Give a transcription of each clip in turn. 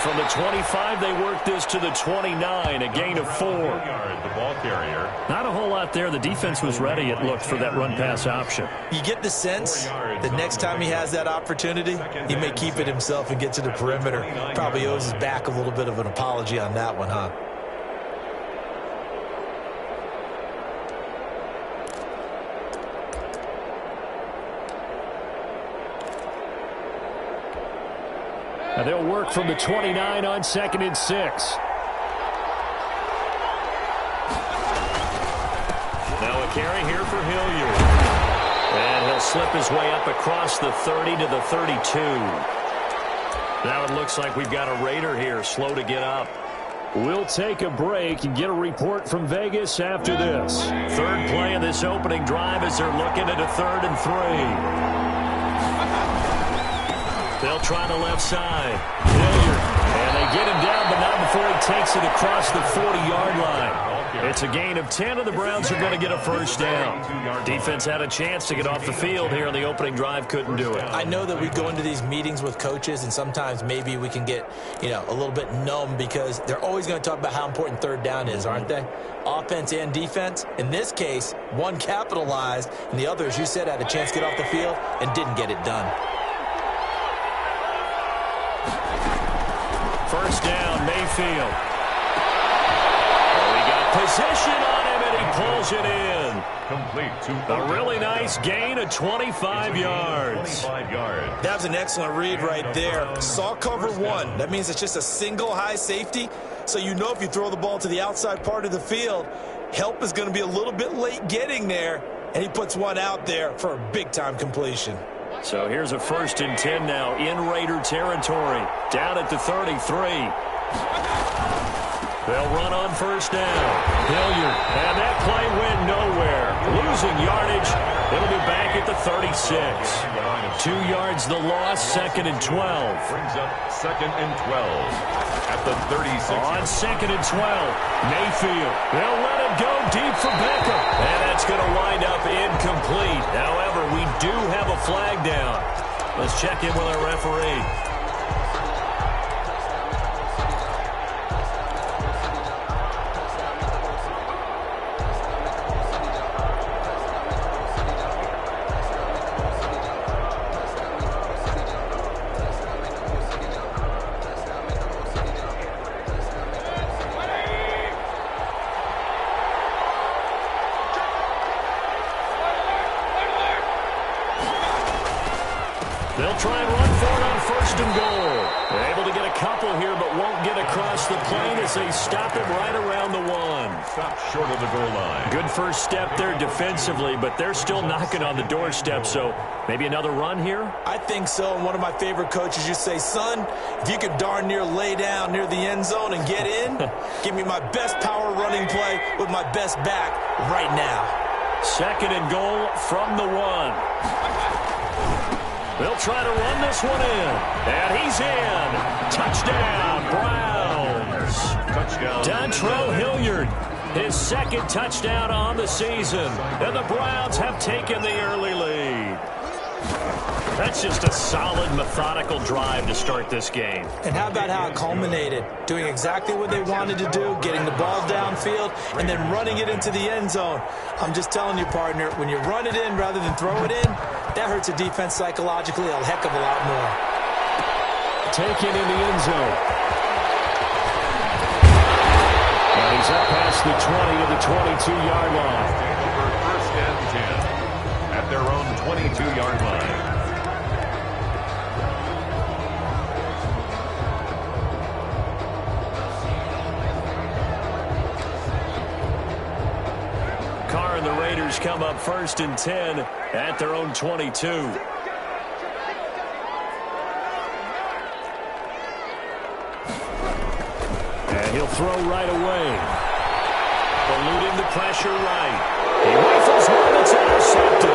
from the 25, they work this to the 29, a gain of 4. The ball carrier. Not a whole lot there. The defense was ready, it looked, for that run-pass option. You get the sense that next time he has that opportunity, he may keep it himself and get to the perimeter. Probably owes his back a little bit of an apology on that one, huh? Now they'll work from the 29 on 2nd and 6. Now a carry here for Hilliard. And he'll slip his way up across the 30 to the 32. Now it looks like we've got a Raider here, slow to get up. We'll take a break and get a report from Vegas after this. Third play of this opening drive as they're looking at a 3rd and 3. They'll try the left side. Hilliard. And they get him down, but not before he takes it across the 40-yard line. It's a gain of 10, and the Browns are going to get a first down. Defense had a chance to get off the field here on the opening drive, couldn't do it. I know that we go into these meetings with coaches, and sometimes maybe we can get, a little bit numb because they're always going to talk about how important third down is, aren't they? Offense and defense. In this case, one capitalized, and the other, as you said, had a chance to get off the field and didn't get it done. First down, Mayfield. We got position on him, and he pulls it in. Complete. A really nice gain of 25 yards. 25 yards. That was an excellent read right there. Saw cover 1. That means it's just a single high safety. So you know if you throw the ball to the outside part of the field, help is going to be a little bit late getting there. And he puts one out there for a big-time completion. So here's a 1st and 10 now in Raider territory. Down at the 33. They'll run on first down. Hilliard. And that play went nowhere. Losing yardage. It'll be back at the 36. 2 yards the loss, 2nd and 12. Brings up 2nd and 12. At the 36. On 2nd and 12. Mayfield. They'll let it go deep for Beckham. And that's going to wind up incomplete. However, we do have a flag down. Let's check in with our referee. They'll try and run for it on 1st and goal. They're able to get a couple here, but won't get across the plane as they stop it right around the 1. Stop short of the goal line. Good first step there defensively, but they're still knocking on the doorstep, so maybe another run here? I think so, and one of my favorite coaches used to say, son, if you could darn near lay down near the end zone and get in, give me my best power running play with my best back right now. 2nd and goal from the 1. They'll try to run this one in. And he's in. Touchdown, Browns. Touchdown. Dontrell Hilliard, his 2nd touchdown on the season. And the Browns have taken the early lead. That's just a solid, methodical drive to start this game. And how about how it culminated? Doing exactly what they wanted to do, getting the ball downfield, and then running it into the end zone. I'm just telling you, partner, when you run it in rather than throw it in, that hurts a defense psychologically a heck of a lot more. Taken in the end zone. And he's up past the 20 to the 22-yard line. Over 1st and 10 at their own 22-yard line. Carr and the Raiders come up 1st and 10 at their own 22. And he'll throw right away. Eluding the pressure right. He rifles one, it's intercepted.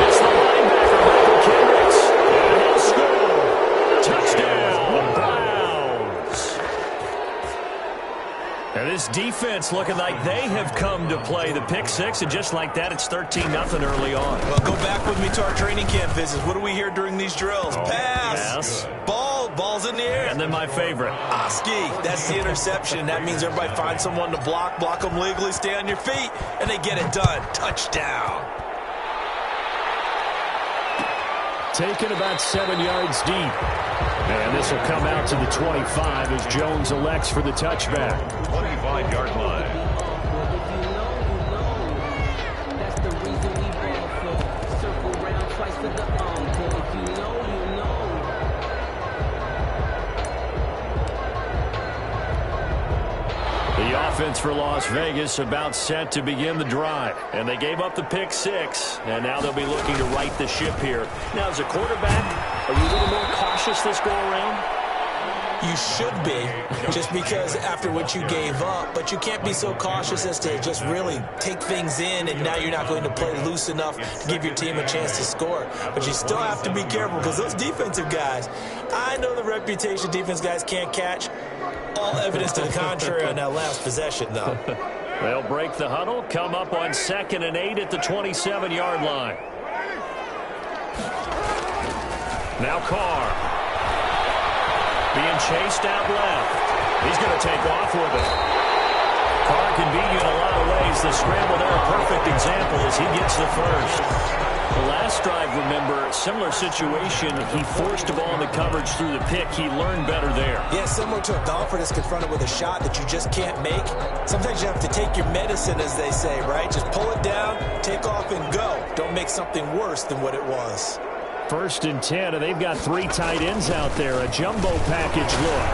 It's the linebacker, Michael Kendricks. And he'll score. Touchdown, Browns. And this defense looking like they have come to play. The pick 6, and just like that, it's 13-0 early on. Well, go back with me to our training camp visits. What do we hear during these drills? Pass. Yes. Ball ball's in the air. And then my favorite. Oski, that's the interception. That means everybody finds someone to block them legally, stay on your feet, and they get it done. Touchdown. Taken about 7 yards deep. And this will come out to the 25 as Jones elects for the touchback. 25-yard line. The offense for Las Vegas about set to begin the drive. And they gave up the pick 6. And now they'll be looking to right the ship here. Now, as a quarterback, are you a little more cautious this go-around? You should be, just because after what you gave up. But you can't be so cautious as to just really take things in, and now you're not going to play loose enough to give your team a chance to score. But you still have to be careful because those defensive guys, I know the reputation defense guys can't catch. All evidence to the contrary on that last possession, though. They'll break the huddle, come up on 2nd and 8 at the 27-yard line. Now Carr. Being chased out left. He's going to take off with it. Carr can beat you in a lot of ways. The scramble there, a perfect example as he gets the first. The last drive, remember, similar situation. He forced the ball in the coverage through the pick. He learned better there. Yeah, similar to a golfer that's confronted with a shot that you just can't make. Sometimes you have to take your medicine, as they say, right? Just pull it down, take off, and go. Don't make something worse than what it was. 1st and 10, and they've got 3 tight ends out there. A jumbo package look.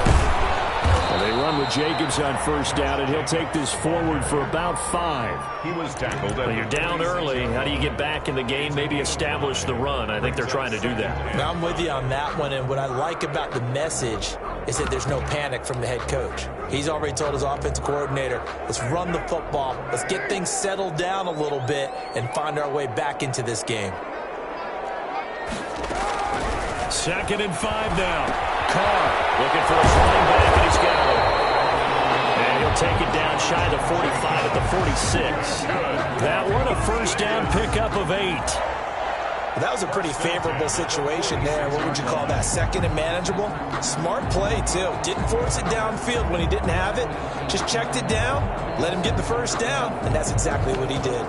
And they run with Jacobs on 1st down, and he'll take this forward for about 5. He was tackled. Well, you're down early. How do you get back in the game, maybe establish the run? I think they're trying to do that. Now, I'm with you on that one, and what I like about the message is that there's no panic from the head coach. He's already told his offensive coordinator, let's run the football, let's get things settled down a little bit and find our way back into this game. 2nd and 5 now. Carr looking for his running back, and he's got it. And he'll take it down shy of the 45 at the 46. That one, a 1st down pickup of 8. That was a pretty favorable situation there. What would you call that? 2nd and manageable? Smart play, too. Didn't force it downfield when he didn't have it. Just checked it down, let him get the 1st down, and that's exactly what he did.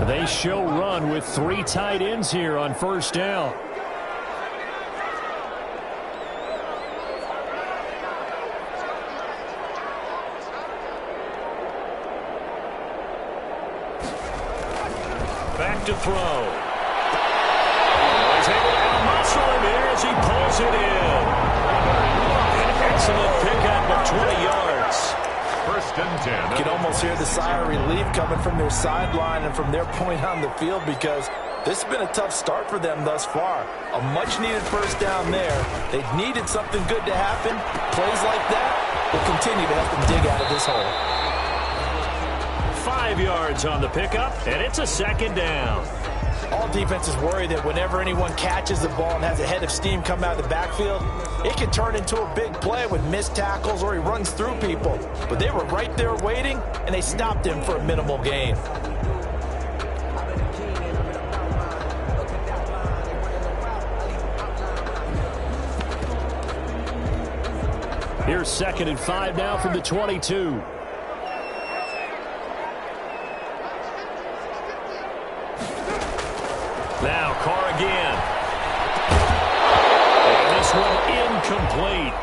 They show run with 3 tight ends here on 1st down. Back to throw. He's able to muscle him here as he pulls it in. An excellent pickup of 20 yards. 1st and 10. You can almost hear the sigh of relief coming from their sideline and from their point on the field because this has been a tough start for them thus far. A much-needed 1st down there. They needed something good to happen. Plays like that will continue to help them dig out of this hole. 5 yards on the pickup, and it's a 2nd down. All defenses worry that whenever anyone catches the ball and has a head of steam come out of the backfield, it can turn into a big play with missed tackles or he runs through people. But they were right there waiting, and they stopped him for a minimal gain. Here's 2nd and 5 now from the 22. Now Carr again. And this one incomplete.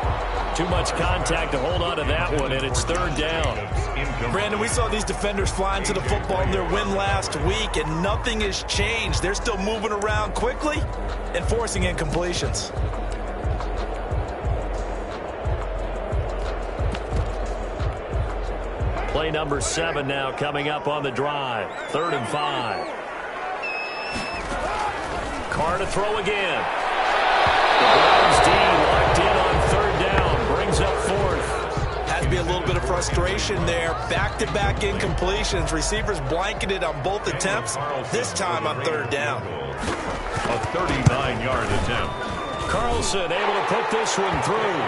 Too much contact to hold on to that one, and it's 3rd down. Brandon, we saw these defenders flying to the football in their win last week, and nothing has changed. They're still moving around quickly and forcing incompletions. Play number 7 now coming up on the drive. 3rd and 5. Carr to throw again. The Browns D locked in on 3rd down. Brings up 4th. Has to be a little bit of frustration there. Back-to-back incompletions. Receivers blanketed on both attempts. This time on 3rd down. A 39-yard attempt. Carlson able to put this one through.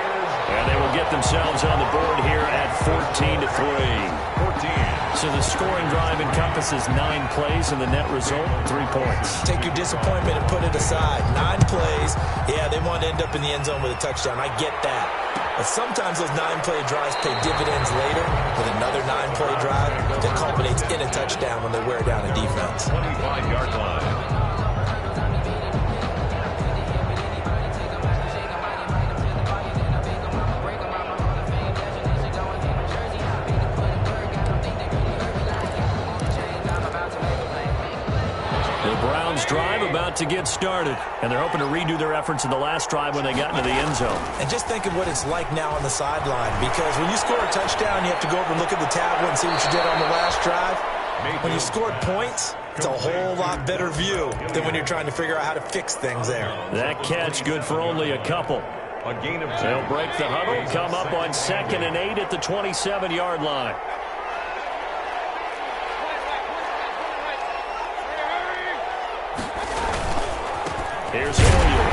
And they will get themselves on the board here at 14-3. 14. So the scoring drive encompasses 9 plays, and the net result, 3 points. Take your disappointment and put it aside. 9 plays. Yeah, they want to end up in the end zone with a touchdown. I get that. But sometimes those 9-play drives pay dividends later with another 9-play drive that culminates in a touchdown when they wear down a defense. 25-yard line. Drive about to get started, and they're hoping to redo their efforts in the last drive when they got into the end zone. And just think of what it's like now on the sideline, because when you score a touchdown, you have to go over and look at the tablet and see what you did on the last drive. When you scored points, it's a whole lot better view than when you're trying to figure out how to fix things there. That catch good for only a couple. A gain of 2. They'll break the huddle, come up on 2nd and 8 at the 27-yard line. Here's Hilliard.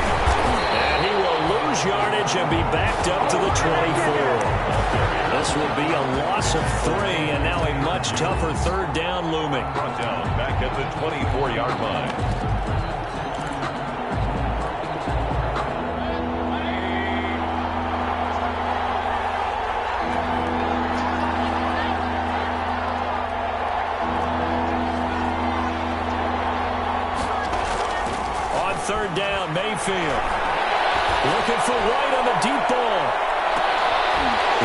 And he will lose yardage and be backed up to the 24. This will be a loss of 3, and now a much tougher 3rd down looming. Brought down back at the 24-yard line. Third down, Mayfield. Looking for White on the deep ball.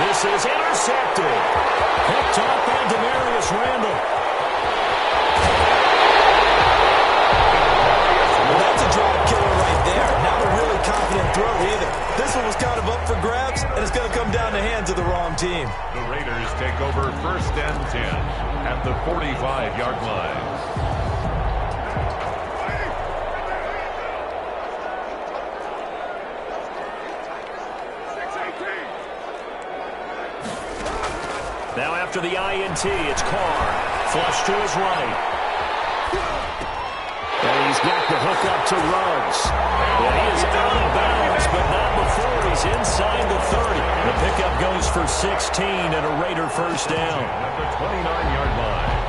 This is intercepted. Picked off by Demarius Randall. Well, that's a drive killer right there. Not a really confident throw either. This one was kind of up for grabs, and it's going to come down the hands of the wrong team. The Raiders take over 1st and 10 at the 45-yard line. Now after the INT, it's Carr. Flush to his right. And he's got the hook up to Ruggs. And he is out of bounds, but not before he's inside the 30. The pickup goes for 16 and a Raider first down. At the 29-yard line.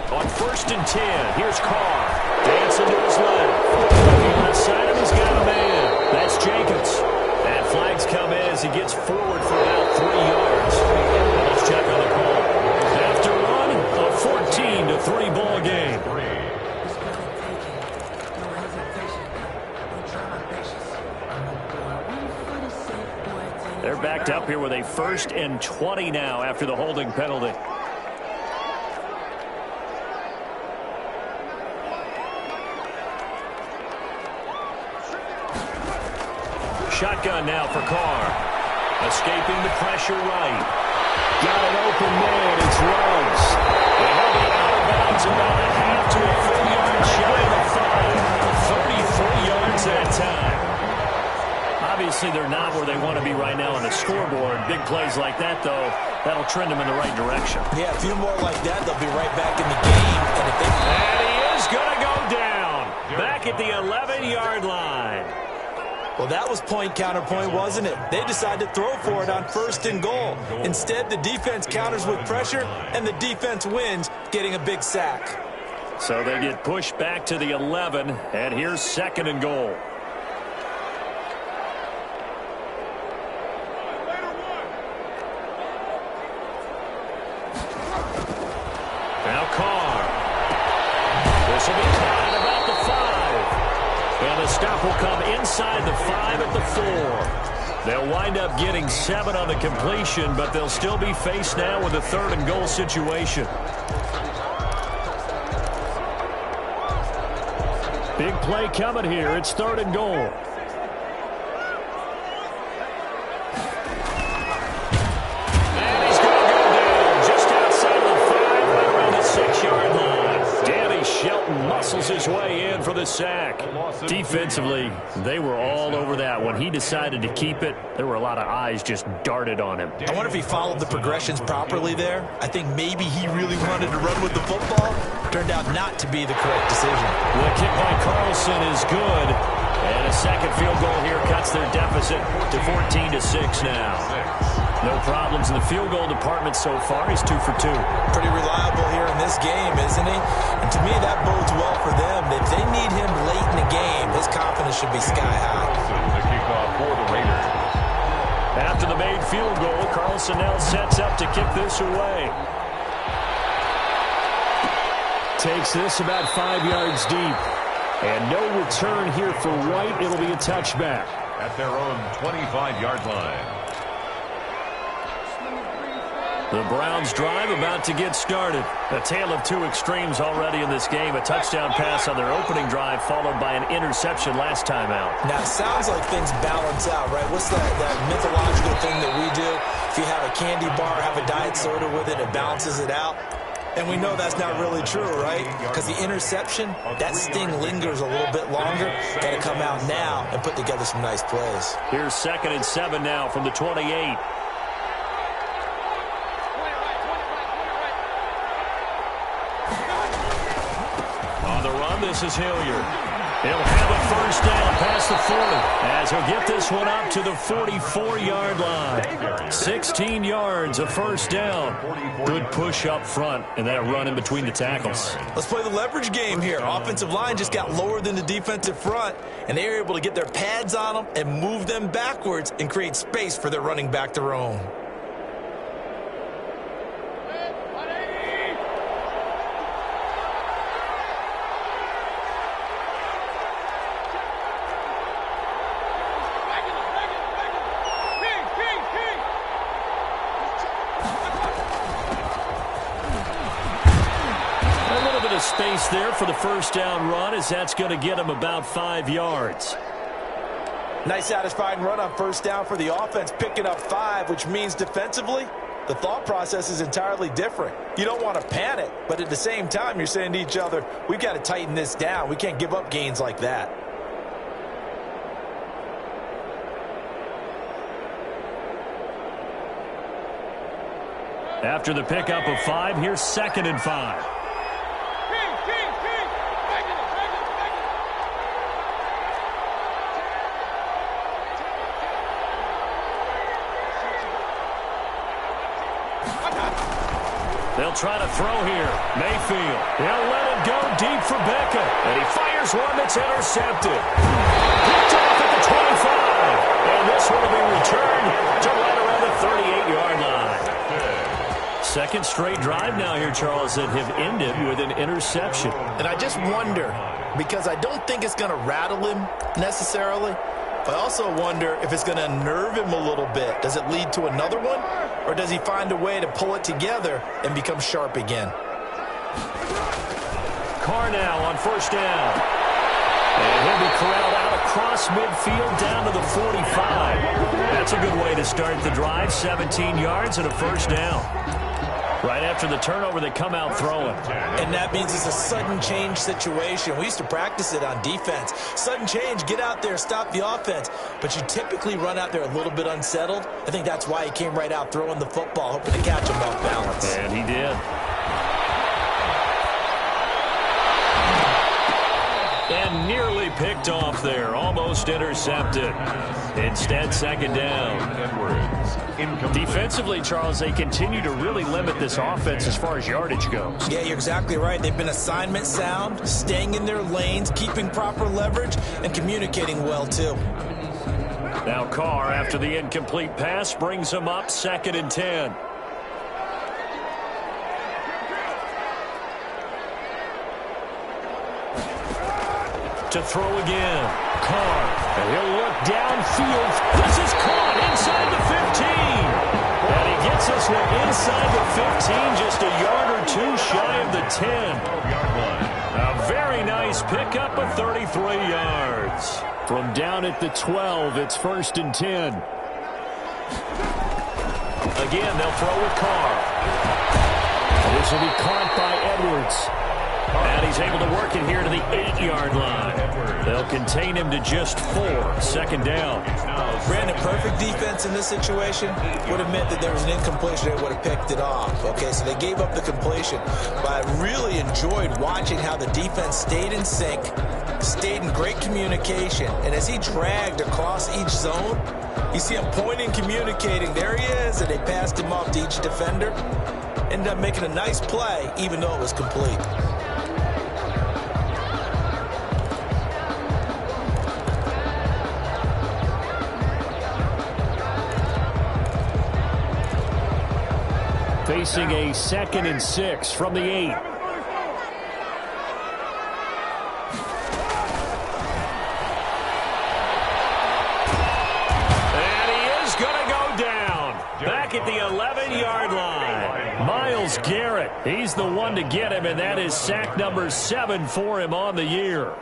On 1st and 10, here's Carr. Dancing to his left. Looking left side of, he's got a man. That's Jacobs. And flags come in as he gets forward for about 3 yards. Let's check on the call. After one, a 14-3 ball game. They're backed up here with a 1st and 20 now after the holding penalty. Shotgun now for Carr. Escaping the pressure right. Got an open man. It's Ruggs. And he'll be out of bounds about a half to a full yard shy of 5. 33 yards that time. Obviously, they're not where they want to be right now on the scoreboard. Big plays like that, though, that'll trend them in the right direction. Yeah, a few more like that, they'll be right back in the game. And he is going to go down. Back at the 11-yard line. Well, that was point counterpoint, wasn't it? They decided to throw for it on 1st and goal. Instead, the defense counters with pressure, and the defense wins, getting a big sack. So they get pushed back to the 11, and here's 2nd and goal. Now Carr. This will be caught at about the 5. And the stop will come inside the 5 at the 4. They'll wind up getting 7 on the completion, but they'll still be faced now with a 3rd and goal situation. Big play coming here. It's 3rd and goal. And he's going to go down just outside of the 5, right around the 6-yard line. Danny Shelton muscles his way in for the sack. Defensively, they were all over that. When he decided to keep it, there were a lot of eyes just darted on him. I wonder if he followed the progressions properly there. I think maybe he really wanted to run with the football. Turned out not to be the correct decision. The kick by Carlson is good. And a second field goal here cuts their deficit to 14-6 now. No problems in the field goal department so far. He's 2 for 2. Pretty reliable here in this game, isn't he? And to me, that bodes well for them. If they need him late in the game, his confidence should be sky high. The kickoff for the Raiders. After the made field goal, Carlson now sets up to kick this away. Takes this about 5 yards deep. And no return here for White. It'll be a touchback. At their own 25-yard line. The Browns drive about to get started. A tale of two extremes already in this game. A touchdown pass on their opening drive followed by an interception last time out. Now, it sounds like things balance out, right? What's that mythological thing that we do? If you have a candy bar, have a diet soda with it, it balances it out. And we know that's not really true, right? Because the interception, that sting lingers a little bit longer. Got to come out now and put together some nice plays. Here's 2nd and 7 now from the 28. On the run, this is Hilliard. He'll have a first down past the 40 as he'll get this one up to the 44-yard line. 16 yards, a first down. Good push up front and that run in between the tackles. Let's play the leverage game here. Offensive line just got lower than the defensive front, and they were able to get their pads on them and move them backwards and create space for their running back to roam. Space there for the first down run as that's going to get him about 5 yards. Nice satisfying run on first down for the offense, picking up 5, which means defensively, the thought process is entirely different. You don't want to panic, but at the same time, you're saying to each other, we've got to tighten this down. We can't give up gains like that. After the pickup of 5, here's 2nd and 5. They'll try to throw here. Mayfield. He'll let it go deep for Becca. And he fires one that's intercepted. Picked off at the 25. And this one will be returned to right around the 38-yard line. Second straight drive now here, Charles, that have ended with an interception. And I just wonder, because I don't think it's going to rattle him necessarily, I also wonder if it's going to unnerve him a little bit. Does it lead to another one? Or does he find a way to pull it together and become sharp again? Carr now on first down. And he'll be corralled out across midfield down to the 45. That's a good way to start the drive. 17 yards and a first down. Right after the turnover, they come out throwing. And that means it's a sudden change situation. We used to practice it on defense. Sudden change, get out there, stop the offense. But you typically run out there a little bit unsettled. I think that's why he came right out throwing the football, hoping to catch him off balance. And he did. And nearly picked off there. Almost intercepted. Instead, second down. Defensively, Charles, they continue to really limit this offense as far as yardage goes. Yeah, you're exactly right. They've been assignment sound, staying in their lanes, keeping proper leverage, and communicating well, too. Now Carr, after the incomplete pass, brings him up 2nd and 10. To throw again. Carr. And he'll look downfield. This is caught inside the 15. And he gets this one inside the 15, just a yard or two shy of the 10. A very nice pickup of 33 yards. From down at the 12, it's 1st and 10. Again, they'll throw with Carr. And this will be caught by Edwards. And he's able to work it here to the 8-yard line. They'll contain him to just 4. Second down. Brandon, perfect defense in this situation would have meant that there was an incompletion. They would have picked it off. Okay, so they gave up the completion. But I really enjoyed watching how the defense stayed in sync, stayed in great communication. And as he dragged across each zone, you see him pointing, communicating. There he is, and they passed him off to each defender. Ended up making a nice play, even though it was complete. Facing a 2nd and 6 from the 8. And he is going to go down. Back at the 11-yard line. Myles Garrett, he's the one to get him, and that is sack number 7 for him on the year.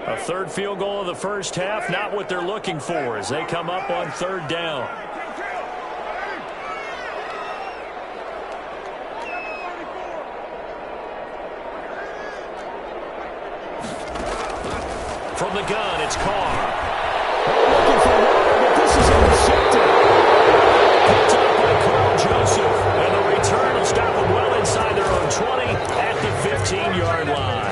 A third field goal of the first half, not what they're looking for as they come up on 3rd down. From the gun, it's Carr. Looking for one, but this is intercepted. Picked up by Carl Joseph, and the return will stop them well inside their own 20 at the 15-yard line.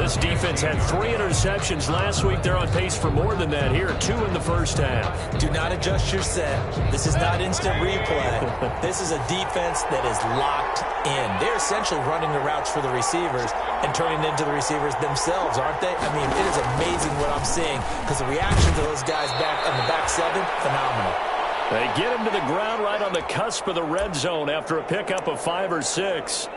This defense had 3 interceptions last week. They're on pace for more than that here. 2 in the first half. Do not adjust your set. This is not instant replay. This is a defense that is locked in. They're essentially running the routes for the receivers and turning into the receivers themselves, aren't they? I mean, it is amazing what I'm seeing because the reaction to those guys back on the back 7, phenomenal. They get him to the ground right on the cusp of the red zone after a pickup of 5 or 6.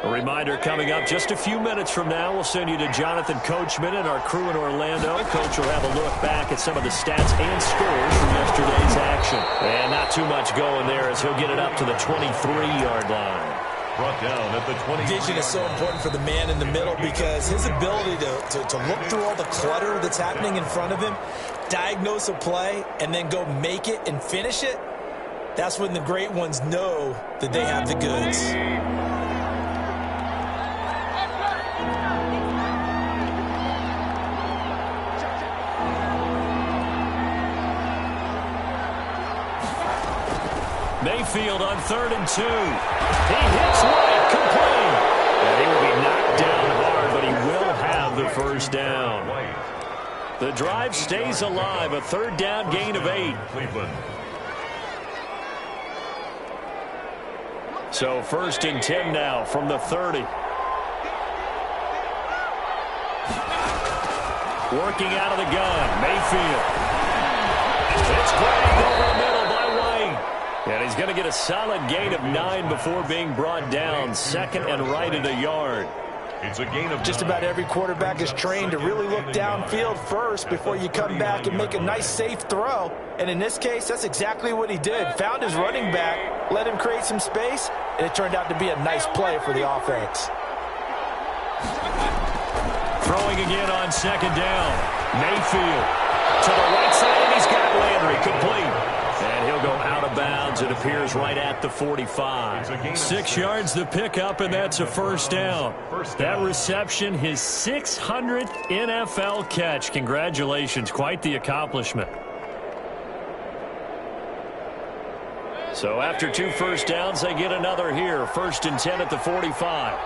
A reminder coming up just a few minutes from now, we'll send you to Jonathan Coachman and our crew in Orlando. Coach will have a look back at some of the stats and scores from yesterday's action. And not too much going there as he'll get it up to the 23-yard line. Brought down at the 20. Vision is so important for the man in the middle because his ability to look through all the clutter that's happening in front of him, diagnose a play, and then go make it and finish it, that's when the great ones know that they have the goods. Mayfield on 3rd and 2. He hits right, complete. And he will be knocked down hard, but he will have the first down. The drive stays alive, a 3rd down gain of 8. So 1st and 10 now from the 30. Working out of the gun, Mayfield. It's dragged over the middle by White. And he's going to get a solid gain of 9 before being brought down. 2nd and right at a yard. It's a gain of just about every quarterback is trained to really look downfield first before you come back and make a nice, safe throw. And in this case, that's exactly what he did. Found his running back, let him create some space, and it turned out to be a nice play for the offense. Throwing again on 2nd down. Mayfield to the right side, and he's got Landry complete. And he'll go out of bounds. It appears right at the 45. 6 yards the pickup, and that's a first down. That reception, his 600th NFL catch. Congratulations. Quite the accomplishment. So after 2 first downs, they get another here. 1st and 10 at the 45.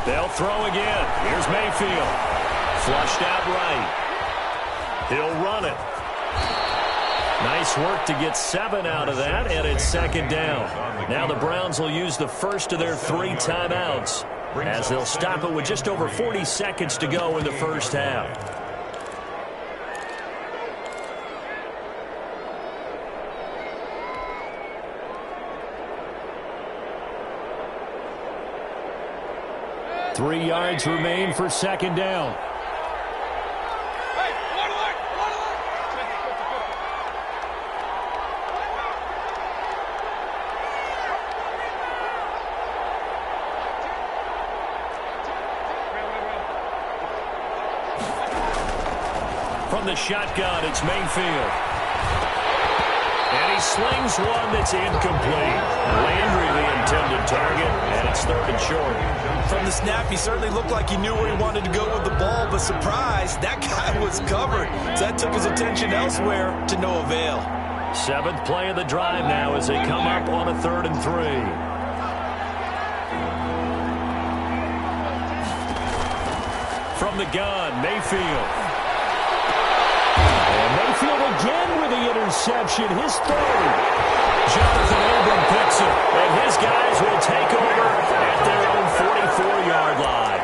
They'll throw again. Here's Mayfield. Flushed out right. He'll run it. Nice work to get 7 out of that, and it's 2nd down. Now the Browns will use the first of their 3 timeouts as they'll stop it with just over 40 seconds to go in the first half. Three yards remain for 2nd down. from the shotgun. It's Mayfield. And he slings one that's incomplete. Landry the intended target, and it's 3rd and short. From the snap, he certainly looked like he knew where he wanted to go with the ball, but surprise, that guy was covered. So that took his attention elsewhere to no avail. 7th play of the drive now as they come up on a 3rd and 3. From the gun, Mayfield. And Mayfield again with the interception, his 3rd. Jonathan Abram picks it, and his guys will take over at their own 44-yard line.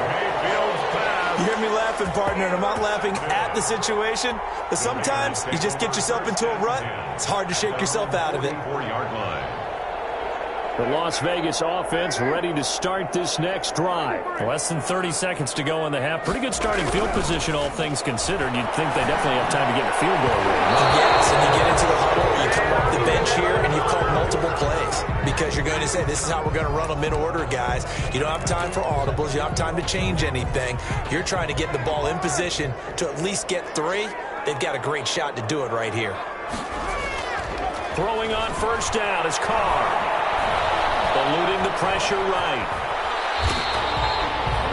You hear me laughing, partner, and I'm not laughing at the situation, but sometimes you just get yourself into a rut. It's hard to shake yourself out of it. 4-yard line. The Las Vegas offense ready to start this next drive. Less than 30 seconds to go in the half. Pretty good starting field position, all things considered. You'd think they definitely have time to get in the field goal range. Yes, and you get into the huddle, you come off the bench here, and you've called multiple plays because you're going to say, this is how we're going to run them in order, guys. You don't have time for audibles. You don't have time to change anything. You're trying to get the ball in position to at least get 3. They've got a great shot to do it right here. Throwing on 1st down is Carr. Eluding the pressure right.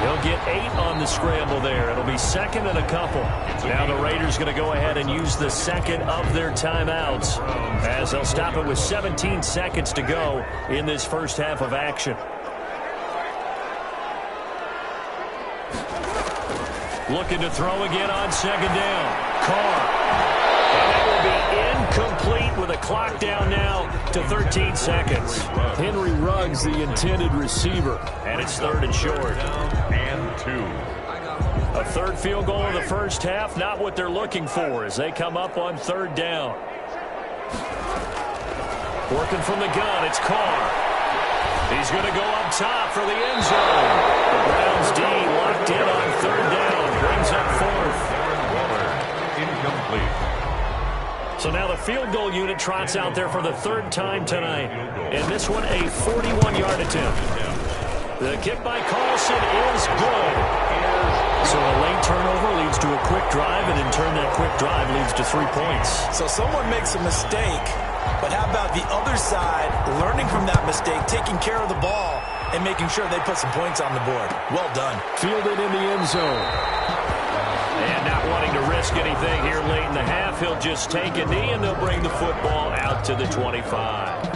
He'll get 8 on the scramble there. It'll be 2nd and a couple. Now the Raiders going to go ahead and use the 2nd of their timeouts as they'll stop it with 17 seconds to go in this first half of action. Looking to throw again on 2nd down. Carr. And that will be incomplete with a clock down now to 13 seconds. Henry Ruggs, the intended receiver, and it's 3rd and short. And 2. A 3rd field goal in the first half, not what they're looking for as they come up on 3rd down. Working from the gun, it's Carr. He's going to go up top for the end zone. The Browns D locked in on 3rd down, brings up 4th. Incomplete. So now the field goal unit trots out there for the 3rd time tonight. And this one, a 41-yard attempt. The kick by Carlson is good. So a late turnover leads to a quick drive, and in turn that quick drive leads to 3 points. So someone makes a mistake, but how about the other side learning from that mistake, taking care of the ball, and making sure they put some points on the board? Well done. Fielded in the end zone. And not wanting to risk anything here late in the half, he'll just take a knee, and they'll bring the football out to the 25.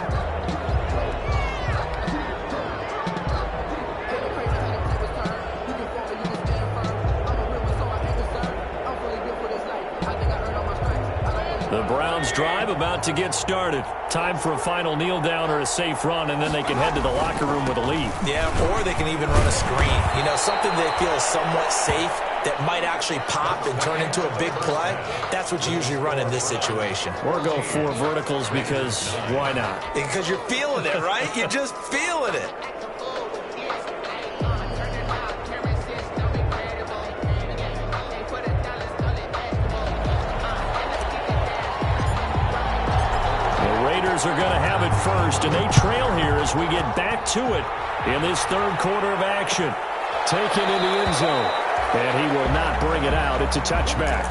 The Browns drive about to get started. Time for a final kneel down or a safe run, and then they can head to the locker room with a lead. Yeah, or they can even run a screen. You know, something they feel is somewhat safe that might actually pop and turn into a big play. That's what you usually run in this situation. Or go 4 verticals because why not? Because you're feeling it, right? You're just feeling it. Are going to have it first, and they trail here as we get back to it in this 3rd quarter of action. Taken in the end zone, and he will not bring it out. It's a touchback.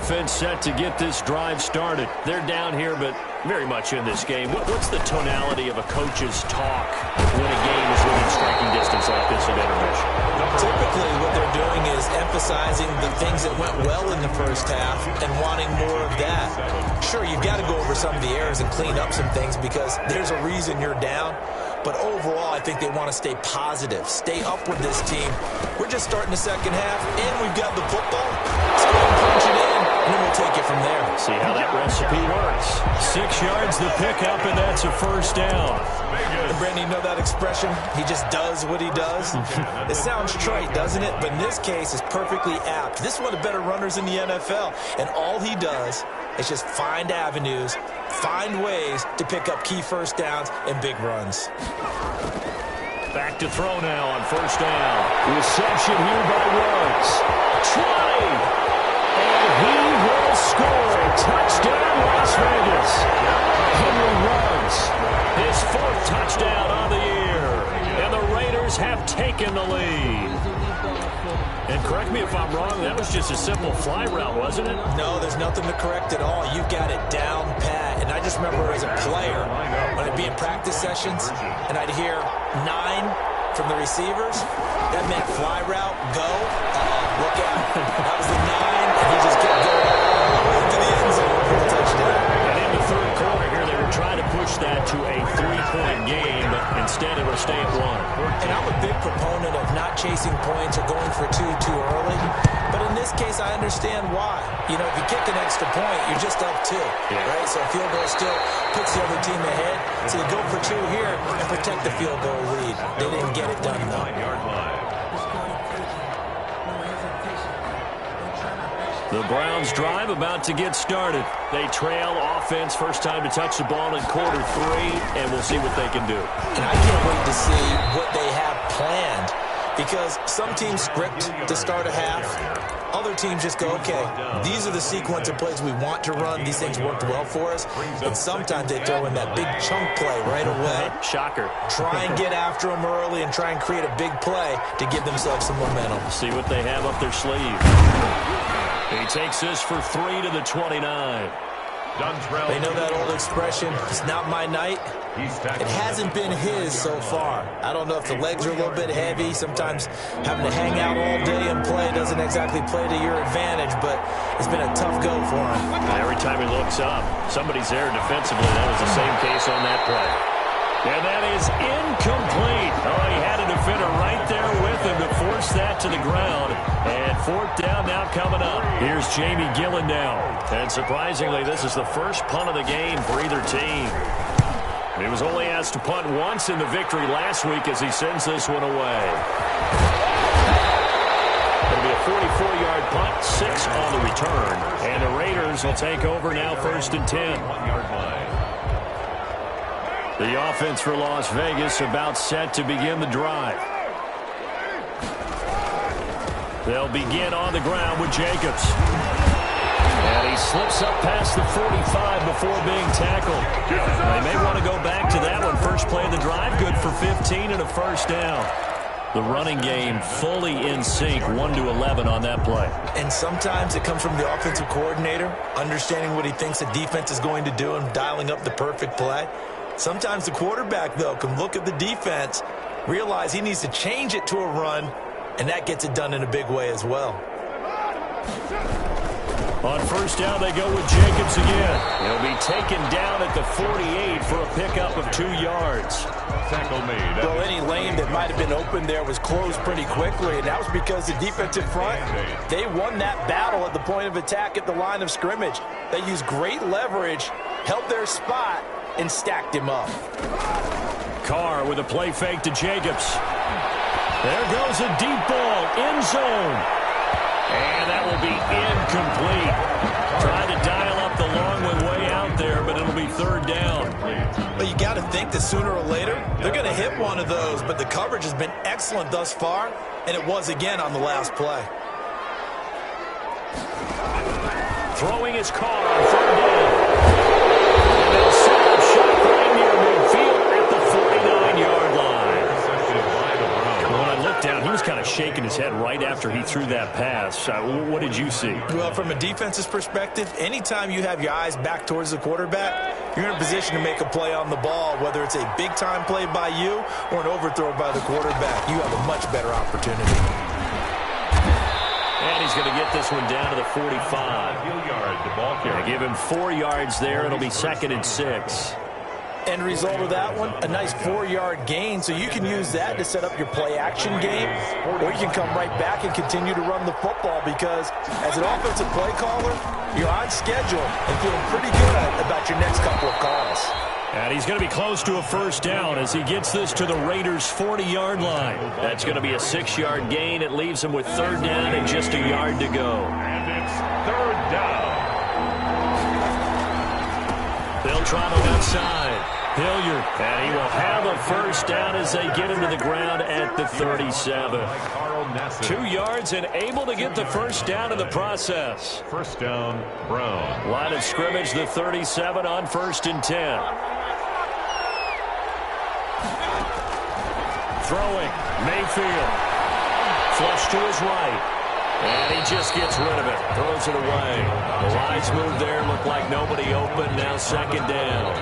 Offense set to get this drive started. They're down here, but very much in this game. What's the tonality of a coach's talk when a game is within striking distance like this at intermission? Typically, what they're doing is emphasizing the things that went well in the first half and wanting more of that. Sure, you've got to go over some of the errors and clean up some things because there's a reason you're down. But overall, I think they want to stay positive, stay up with this team. We're just starting the second half, and we've got the football. Let's go and punch it in. and then we'll take it from there. See how that recipe works. 6 yards the pickup, and that's a first down. And Brandon, you know that expression? He just does what he does. It sounds trite, doesn't it? But in this case, it's perfectly apt. This is one of the better runners in the NFL, and all he does is just find avenues, find ways to pick up key first downs and big runs. Back to throw now on first down. Reception here by Ruggs. 20! And he will score. Touchdown, Las Vegas. Henry Ruggs, his 4th touchdown on the year. And the Raiders have taken the lead. And correct me if I'm wrong, that was just a simple fly route, wasn't it? No, there's nothing to correct at all. You've got it down pat. And I just remember as a player, when I'd be in practice sessions, and I'd hear 9 from the receivers, that meant fly route, go, look out. That was the 9, and he just kept going all the way to the end zone for the touchdown. And in the third quarter here, they were trying to push that to a 3-point game, but instead it will stay at 1. And I'm a big proponent of not chasing points or going for 2 too early. But in this case, I understand why. You know, if you kick an extra point, you're just up 2, right? So a field goal still puts the other team ahead. So you go for 2 here and protect the field goal lead. They didn't get it done, though. The Browns drive about to get started. They trail offense, first time to touch the ball in quarter 3, and we'll see what they can do. And I can't wait to see what they have planned, because some teams script to start a half. Other teams just go, okay, these are the sequence of plays we want to run. These things worked well for us. And sometimes they throw in that big chunk play right away. Shocker. Try and get after them early and try and create a big play to give themselves some momentum. See what they have up their sleeve. He takes this for 3 to the 29. They know that old expression, it's not my night. It hasn't been his so far. I don't know if the legs are a little bit heavy. Sometimes having to hang out all day and play doesn't exactly play to your advantage, but it's been a tough go for him. Every time he looks up, somebody's there defensively. That was the same case on that play. And that is incomplete. Oh, he had a defender right there with him to force that to the ground. And 4th down now coming up. Here's Jamie Gillen now. And surprisingly, this is the first punt of the game for either team. He was only asked to punt once in the victory last week as he sends this one away. It'll be a 44-yard punt, 6 on the return. And the Raiders will take over now, 1st and 10. The offense for Las Vegas about set to begin the drive. They'll begin on the ground with Jacobs. And he slips up past the 45 before being tackled. They may want to go back to that one. First play of the drive, good for 15 and a first down. The running game fully in sync, 1 to 11 on that play. And sometimes it comes from the offensive coordinator, understanding what he thinks the defense is going to do and dialing up the perfect play. Sometimes the quarterback, though, can look at the defense, realize he needs to change it to a run, and that gets it done in a big way as well. On first down, they go with Jacobs again. He'll be taken down at the 48 for a pickup of 2 yards. Tackle made. Well, any lane that might have been open there was closed pretty quickly, and that was because the defensive front, they won that battle at the point of attack at the line of scrimmage. They used great leverage, held their spot, and stacked him up. Carr with a play fake to Jacobs. There goes a deep ball, end zone. And that will be incomplete. Trying to dial up the long one way out there, but it'll be 3rd down. But you got to think that sooner or later, they're going to hit one of those, but the coverage has been excellent thus far, and it was again on the last play. Throwing his Carr on 3rd down. And they'll set up shot right near midfield at the 49-yard line. When I looked down, he was kind of shaking his head right after he threw that pass. What did you see? Well, from a defense's perspective, anytime you have your eyes back towards the quarterback, you're in a position to make a play on the ball, whether it's a big-time play by you or an overthrow by the quarterback. You have a much better opportunity. And he's going to get this one down to the 45. They give him 4 yards there. It'll be 2nd and 6. End result of that one, a nice 4-yard gain, so you can use that to set up your play-action game, or you can come right back and continue to run the football because as an offensive play caller, you're on schedule and feeling pretty good about your next couple of calls. And he's going to be close to a first down as he gets this to the Raiders' 40-yard line. That's going to be a 6-yard gain. It leaves him with third down and just a yard to go. And it's third down. They'll try the left side. Hilliard, and he will have a first down as they get him to the ground at the 37. 2 yards and able to get the first down in the process. First down, Brown. Line of scrimmage, the 37 on 1st and 10. Throwing, Mayfield. Flush to his right. And he just gets rid of it. Throws it away. The lines move there. Look like nobody open. Now 2nd down.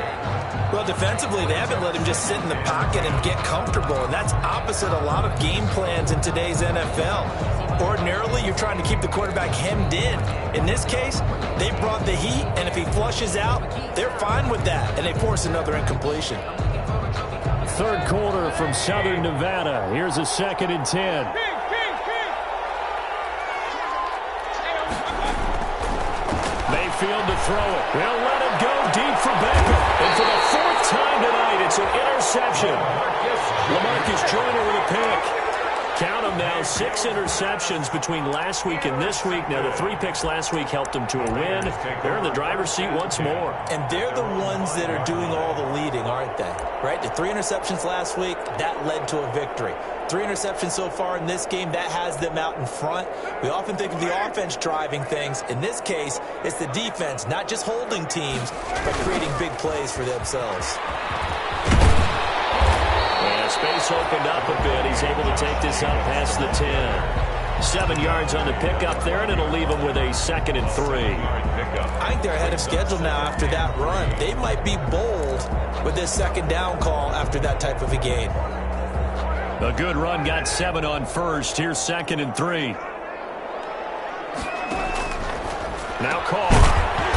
Well, defensively, they haven't let him just sit in the pocket and get comfortable, and that's opposite a lot of game plans in today's NFL. Ordinarily, you're trying to keep the quarterback hemmed in. In this case, they brought the heat, and if he flushes out, they're fine with that, and they force another incompletion. 3rd quarter from Southern Nevada. Here's a 2nd and 10. Mayfield to throw it. They'll let it go deep for Beckham. And for the 4th time tonight, it's an interception. LaMarcus Joyner with a pick. Count them now, 6 interceptions between last week and this week. Now, the 3 picks last week helped them to a win. They're in the driver's seat once more. And they're the ones that are doing all the leading, aren't they? Right? The 3 interceptions last week, that led to a victory. 3 interceptions so far in this game, that has them out in front. We often think of the offense driving things. In this case, it's the defense, not just holding teams, but creating big plays for themselves. And space opened up a bit. He's able to take this up past the 10. 7 yards on the pickup there, and it'll leave him with a 2nd and 3. I think they're ahead of schedule now after that run. They might be bold with this 2nd down call after that type of a gain. A good run, got 7 on 1st. Here's 2nd and 3. Now call.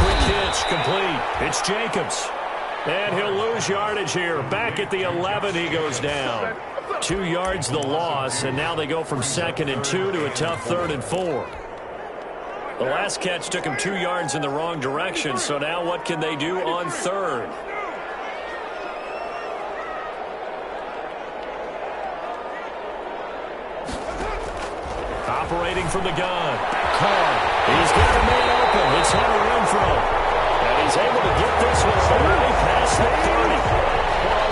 Quick hitch, complete. It's Jacobs. And he'll lose yardage here. Back at the 11, he goes down. 2 yards the loss, and now they go from 2nd and 2 to a tough 3rd and 4. The last catch took him 2 yards in the wrong direction, so now what can they do on 3rd? Operating from the gun. Carr. He's got a man open. It's Hunter Renfrow. And he's able to get this one early past the 30.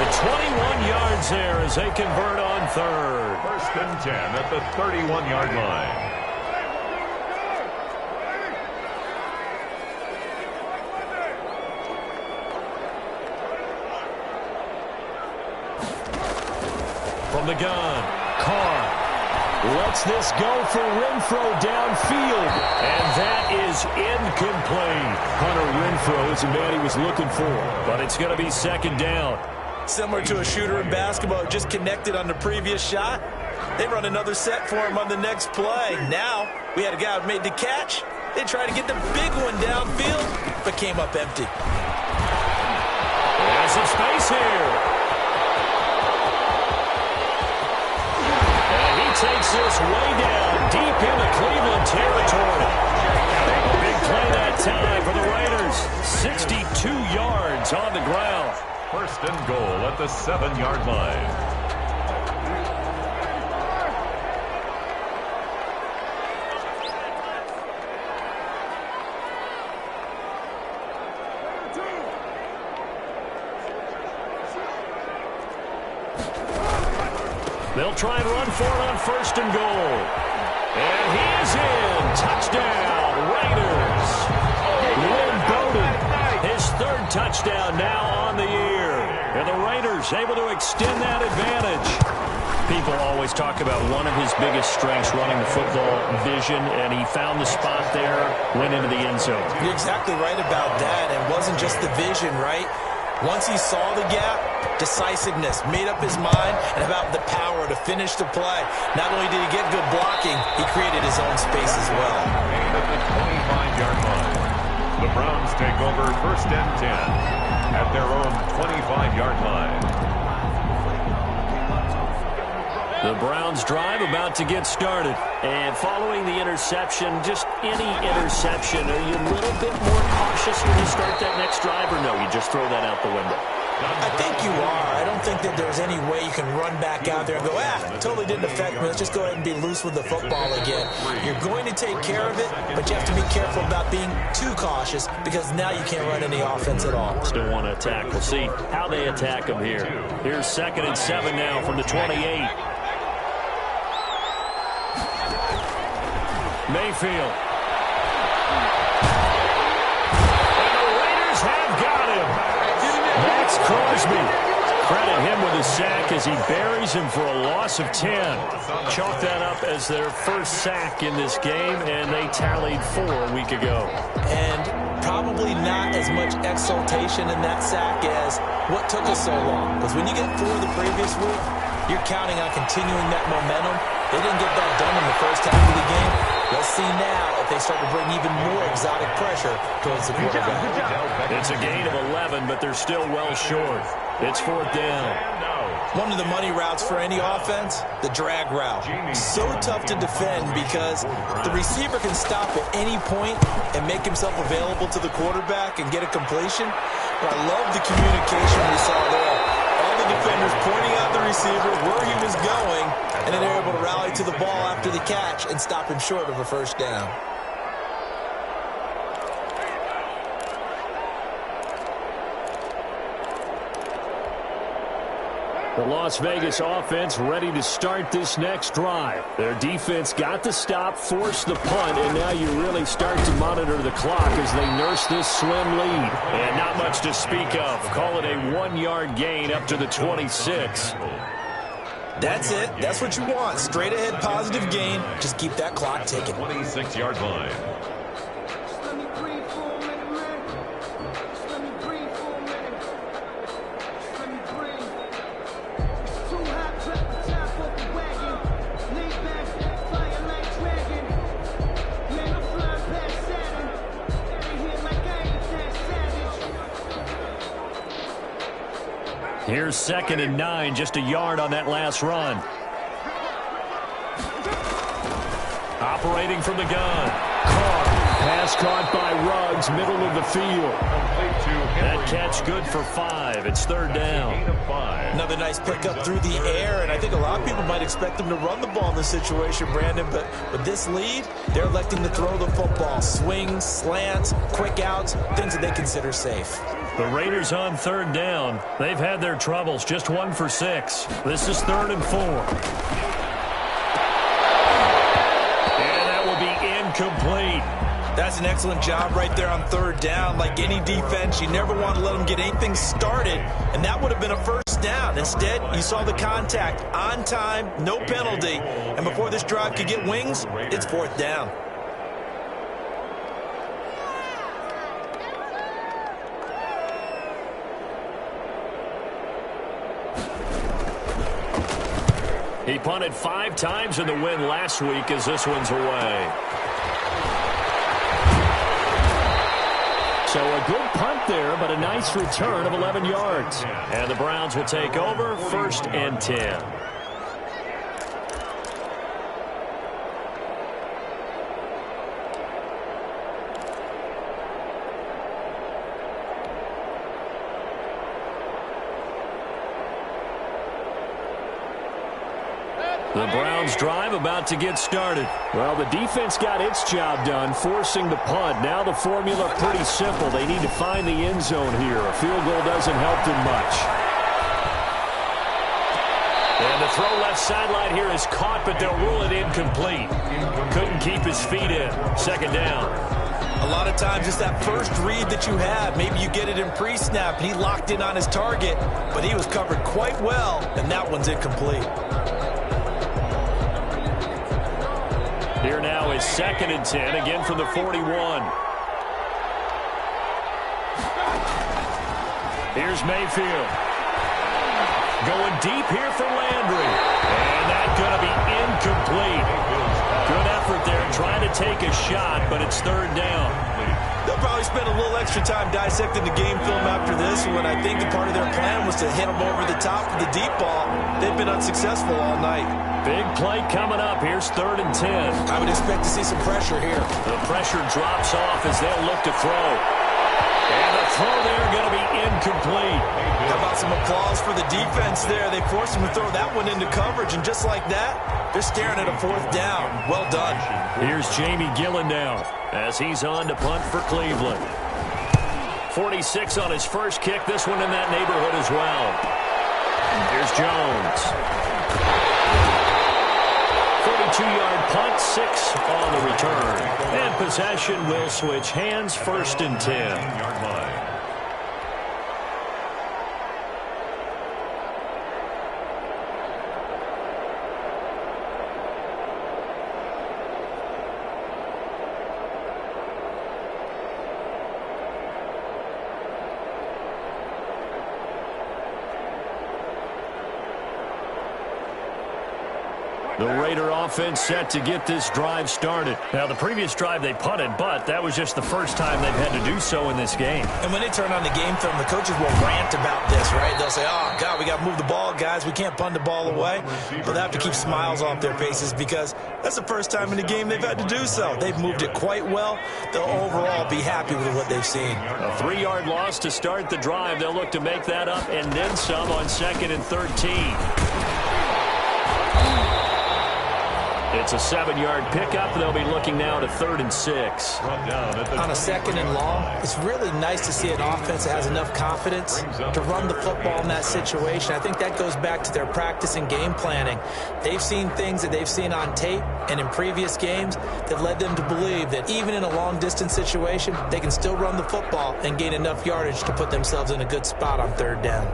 The 21 yards there as they convert on 3rd. 1st and 10 at the 31-yard line. From the gun, Carr lets this go for Renfrow downfield. And that is incomplete. Hunter Renfrow is the man he was looking for. But it's going to be 2nd down. Similar to a shooter in basketball, just connected on the previous shot. They run another set for him on the next play. Now, we had a guy who made the catch. They tried to get the big one downfield, but came up empty. There's some space here. Takes this way down deep into Cleveland territory. Big play that time for the Raiders. 62 yards on the ground. 1st and goal at the 7-yard line. They'll try and run for it on 1st and goal. And he is in. Touchdown, Raiders. Lynn Bowden, his 3rd touchdown now on the year. And the Raiders able to extend that advantage. People always talk about one of his biggest strengths, running the football, vision, and he found the spot there, went into the end zone. You're exactly right about that. It wasn't just the vision, right? Once he saw the gap, decisiveness, made up his mind, and about the power to finish the play. Not only did he get good blocking, he created his own space as well. At the 25-yard line, the Browns take over 1st and 10. at their own 25-yard line. The Browns drive about to get started. And following the interception, just any interception, are you a little bit more cautious when you start that next drive, or no, you just throw that out the window? I think you are. I don't think that there's any way you can run back out there and go, totally didn't affect me. Let's just go ahead and be loose with the football again. You're going to take care of it, but you have to be careful about being too cautious because now you can't run any offense at all. Still want to attack. We'll see how they attack them here. Here's 2nd and 7 now from the 28. Mayfield. And the Raiders have got him. Max Crosby. Credit him with a sack as he buries him for a loss of 10. Chalk that up as their first sack in this game, and they tallied 4 a week ago. And probably not as much exultation in that sack as what took us so long. Because when you get 4 the previous week, you're counting on continuing that momentum. They didn't get that done in the first half of the game. Let's see now if they start to bring even more exotic pressure towards the quarterback. It's a gain of 11, but they're still well short. It's 4th down. One of the money routes for any offense, the drag route. So tough to defend because the receiver can stop at any point and make himself available to the quarterback and get a completion. But I love the communication we saw there. All the defenders pointing out the receiver where he was going, and then they're able to rally to the ball after the catch and stop him short of a first down. The Las Vegas offense ready to start this next drive. Their defense got the stop, forced the punt, and now you really start to monitor the clock as they nurse this slim lead. And not much to speak of. Call it a 1-yard gain up to the 26. That's it. That's what you want. Straight ahead positive gain. Just keep that clock ticking. 26-yard line. Here's 2nd and 9, just a yard on that last run. Operating from the gun. Caught. Pass caught by Ruggs, middle of the field. That catch good for 5. It's 3rd down. Another nice pickup through the air, and I think a lot of people might expect them to run the ball in this situation, Brandon, but with this lead, they're electing to throw the football. Swings, slants, quick outs, things that they consider safe. The Raiders on 3rd down. They've had their troubles, just 1 for 6. This is 3rd and 4. And that will be incomplete. That's an excellent job right there on 3rd down. Like any defense, you never want to let them get anything started, and that would have been a first down. Instead, you saw the contact on time, no penalty, and before this drive could get wings, it's 4th down. He punted 5 times in the win last week as this one's away. So a good punt there, but a nice return of 11 yards. And the Browns will take over 1st and 10. The Browns drive about to get started. Well, the defense got its job done, forcing the punt. Now the formula pretty simple. They need to find the end zone here. A field goal doesn't help them much. And the throw left sideline here is caught, but they'll rule it incomplete. Couldn't keep his feet in. 2nd down. A lot of times it's that first read that you have. Maybe you get it in pre-snap, and he locked in on his target, but he was covered quite well, and that one's incomplete. Here now is 2nd and 10, again from the 41. Here's Mayfield. Going deep here for Landry. And that's going to be incomplete. Good effort there trying to take a shot, but it's 3rd down. The probably spend a little extra time dissecting the game film after this one. I think the part of their plan was to hit them over the top of the deep ball. They've been unsuccessful all night. Big play coming up. Here's 3rd and 10. I would expect to see some pressure here. The pressure drops off as they'll look to throw. And the throw there going to be incomplete. How about some applause for the defense there? They forced him to throw that one into coverage, and just like that, they're staring at a 4th down. Well done. Here's Jamie Gillen now as he's on to punt for Cleveland. 46 on his first kick. This one in that neighborhood as well. Here's Jones. 42-yard punt, 6 on the return. And possession will switch hands, 1st and 10. Yard line. The Raider offense set to get this drive started. Now, the previous drive they punted, but that was just the first time they've had to do so in this game. And when they turn on the game film, the coaches will rant about this, right? They'll say, oh, God, we got to move the ball, guys. We can't punt the ball away. But they have to keep smiles off their faces because that's the first time in the game they've had to do so. They've moved it quite well. They'll overall be happy with what they've seen. A 3-yard loss to start the drive. They'll look to make that up and then some on 2nd and 13. It's a 7-yard pickup. They'll be looking now to 3rd and 6. On a 2nd and long, it's really nice to see an offense that has enough confidence to run the football in that situation. I think that goes back to their practice and game planning. They've seen things that they've seen on tape and in previous games that led them to believe that even in a long-distance situation, they can still run the football and gain enough yardage to put themselves in a good spot on 3rd down.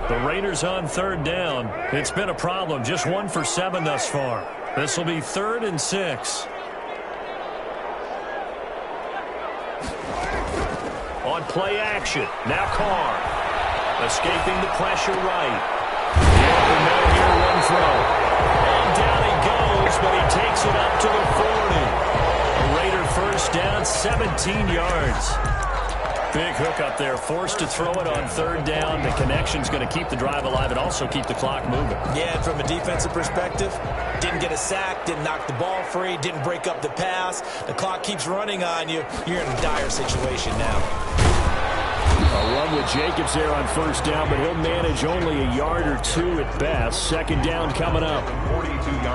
The Raiders on 3rd down. It's been a problem. Just 1 for 7 thus far. This will be 3rd and 6. On play action. Now Carr. Escaping the pressure right. And now here, one throw. And down he goes, but he takes it up to the 40. A Raider 1st down, 17 yards. Big hook up there, forced to throw it on 3rd down. The connection's going to keep the drive alive and also keep the clock moving. Yeah, and from a defensive perspective, didn't get a sack, didn't knock the ball free, didn't break up the pass. The clock keeps running on you. You're in a dire situation now. A run with Jacobs there on 1st down, but he'll manage only a yard or 2 at best. 2nd down coming up.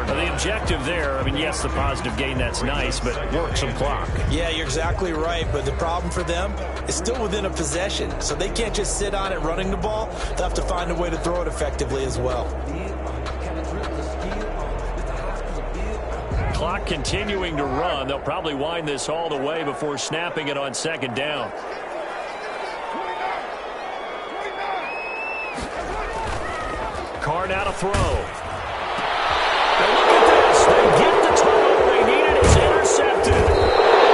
The objective there, I mean, yes, the positive gain, that's nice, but work some clock. Yeah, you're exactly right, but the problem for them is still within a possession, so they can't just sit on it running the ball. They'll have to find a way to throw it effectively as well. Clock continuing to run. They'll probably wind this all the way before snapping it on 2nd down. Carr now to throw. Now look at this. They get the turnover they needed. It's intercepted.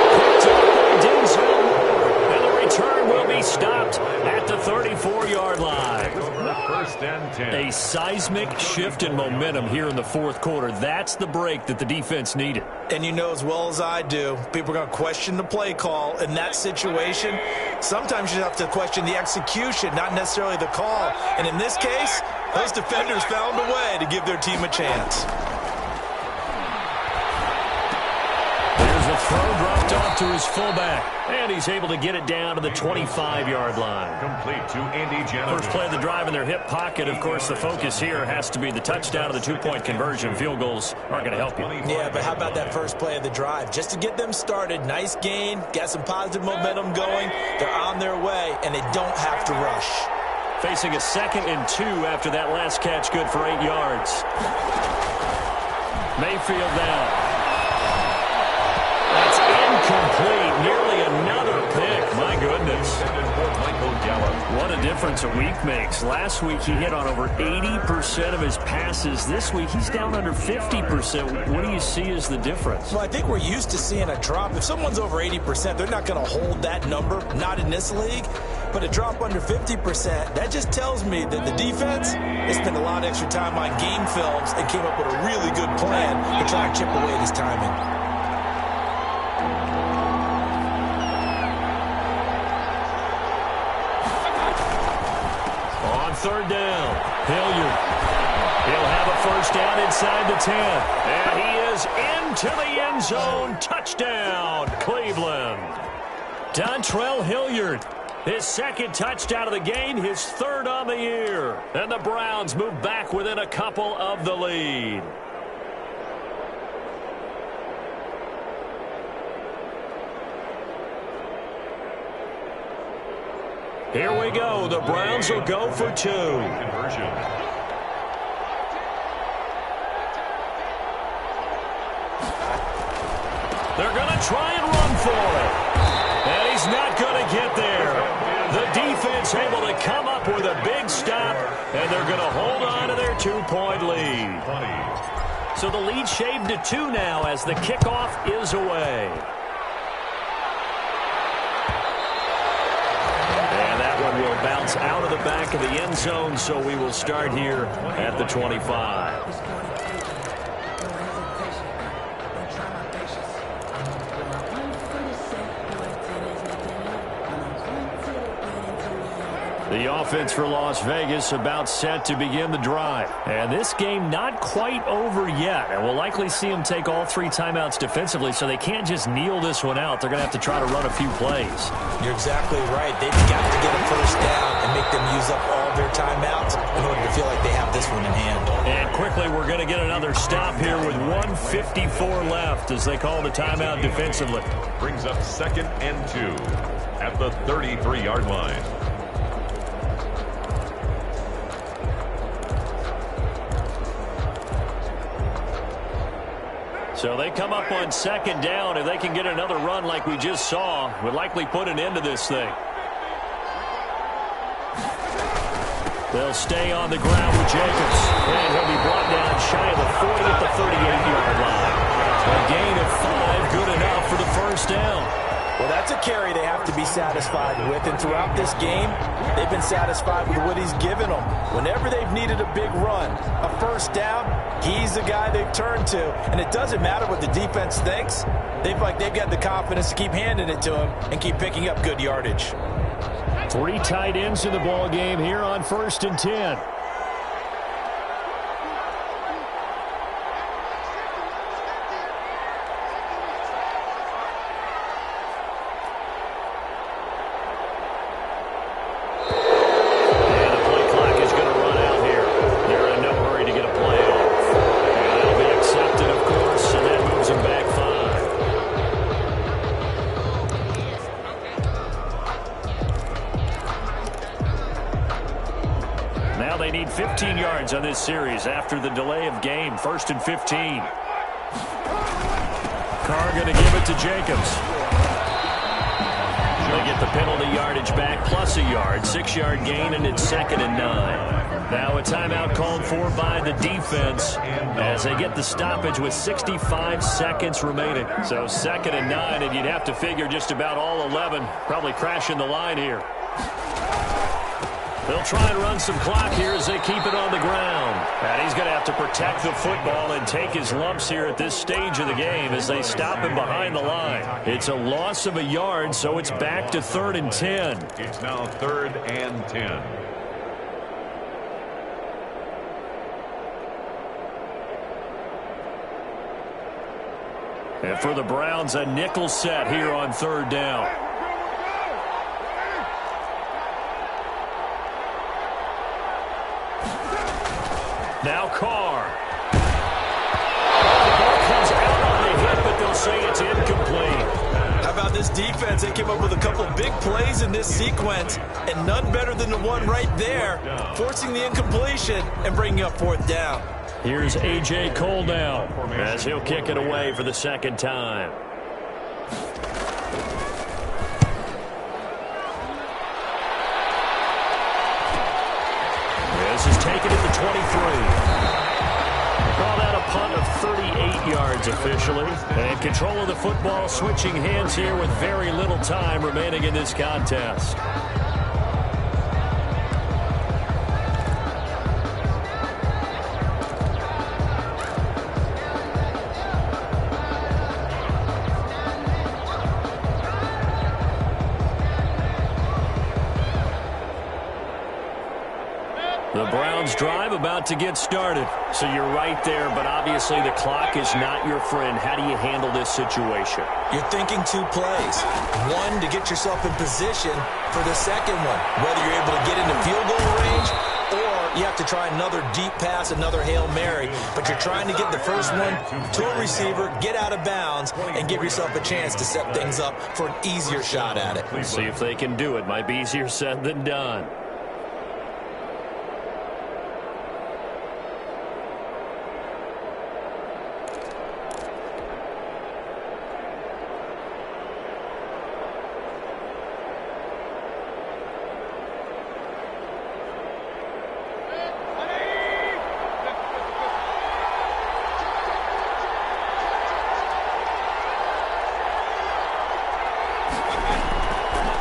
Picked up by Denzel Moore. And the return will be stopped at the 34-yard line. 1st and 10. A seismic shift in momentum here in the 4th quarter. That's the break that the defense needed. And you know as well as I do, people are going to question the play call in that situation. Sometimes you have to question the execution, not necessarily the call. And in this case, those defenders found a way to give their team a chance. There's a throw dropped off to his fullback. And he's able to get it down to the 25-yard line. Complete to Andy Jennings. First play of the drive in their hip pocket. Of course, the focus here has to be the touchdown of the 2-point conversion. Field goals aren't going to help you. Yeah, but how about that first play of the drive? Just to get them started, nice gain, got some positive momentum going. They're on their way, and they don't have to rush. Facing a 2nd and 2 after that last catch, good for 8 yards. Mayfield now. That's incomplete. Nearly another pick. My goodness. What a difference a week makes. Last week he hit on over 80% of his passes. This week he's down under 50%. What do you see as the difference? Well, I think we're used to seeing a drop. If someone's over 80%, they're not going to hold that number, not in this league. But a drop under 50%, that just tells me that the defense has spent a lot of extra time on game films and came up with a really good plan to try and chip away at his timing. third down. Hilliard. He'll have a first down inside the 10. And he is into the end zone. Touchdown, Cleveland. Dontrell Hilliard. His second touchdown of the game, his third on the year. And the Browns move back within a couple of the lead. Here we go. The Browns will go for 2. Conversion. They're going to try and run for it. And he's not going to get there. The defense able to come up with a big stop, and they're going to hold on to their 2-point lead. So the lead shaved to 2 now as the kickoff is away. And that one will bounce out of the back of the end zone, so we will start here at the 25. The offense for Las Vegas about set to begin the drive. And this game not quite over yet. And we'll likely see them take all 3 timeouts defensively, so they can't just kneel this one out. They're going to have to try to run a few plays. You're exactly right. They've got to get a first down and make them use up all their timeouts in order to feel like they have this one in hand. And quickly, we're going to get another stop here with 1:54 left as they call the timeout defensively. Brings up 2nd and 2 at the 33-yard line. So they come up on 2nd down. If they can get another run like we just saw, would likely put an end to this thing. They'll stay on the ground with Jacobs. And he'll be brought down shy of the 40 at the 38-yard line. A gain of 5, good enough for the first down. Well, that's a carry they have to be satisfied with. And throughout this game, they've been satisfied with what he's given them. Whenever they've needed a big run, a first down, he's the guy they've turned to. And it doesn't matter what the defense thinks. They've got the confidence to keep handing it to him and keep picking up good yardage. 3 tight ends in the ball game here on 1st and 10. They need 15 yards on this series after the delay of game. 1st and 15. Carr going to give it to Jacobs. They get the penalty yardage back plus a yard. 6-yard gain, and it's 2nd and 9. Now a timeout called for by the defense as they get the stoppage with 65 seconds remaining. So 2nd and 9, and you'd have to figure just about all 11 probably crashing the line here. They'll try and run some clock here as they keep it on the ground. And he's going to have to protect the football and take his lumps here at this stage of the game as they stop him behind the line. It's a loss of a yard, so it's back to 3rd and 10. It's now 3rd and 10. And for the Browns, a nickel set here on 3rd down. Now Carr. The ball comes out on the hit, but they'll say it's incomplete. How about this defense? They came up with a couple of big plays in this sequence, and none better than the one right there, forcing the incompletion and bringing up 4th down. Here's A.J. Cole now as he'll kick it away for the 2nd time. This is taken at the 23. Call that a punt of 38 yards officially. And control of the football switching hands here with very little time remaining in this contest. Browns drive about to get started. So you're right there, but obviously the clock is not your friend. How do you handle this situation? You're thinking two plays. One, to get yourself in position for the second one, whether you're able to get into field goal range or you have to try another deep pass, another Hail Mary. But you're trying to get the first one to a receiver, get out of bounds, and give yourself a chance to set things up for an easier shot at it. We'll see if they can do it. Might be easier said than done.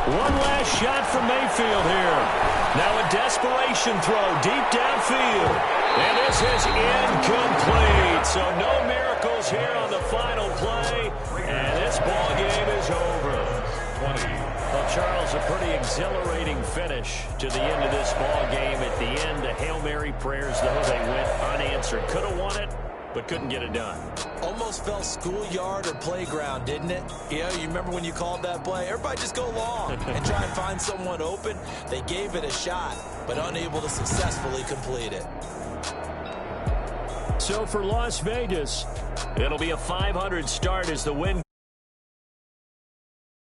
One last shot from Mayfield here. Now a desperation throw deep downfield. And this is incomplete. So no miracles here on the final play. And this ball game is over. 20. Well, Charles, a pretty exhilarating finish to the end of this ball game. At the end, the Hail Mary prayers, though, they went unanswered. Could have won it, but couldn't get it done. Almost felt schoolyard or playground, didn't it? You remember when you called that play? Everybody just go long and try and find someone open. They gave it a shot, but unable to successfully complete it. So for Las Vegas, it'll be a 500 start as the win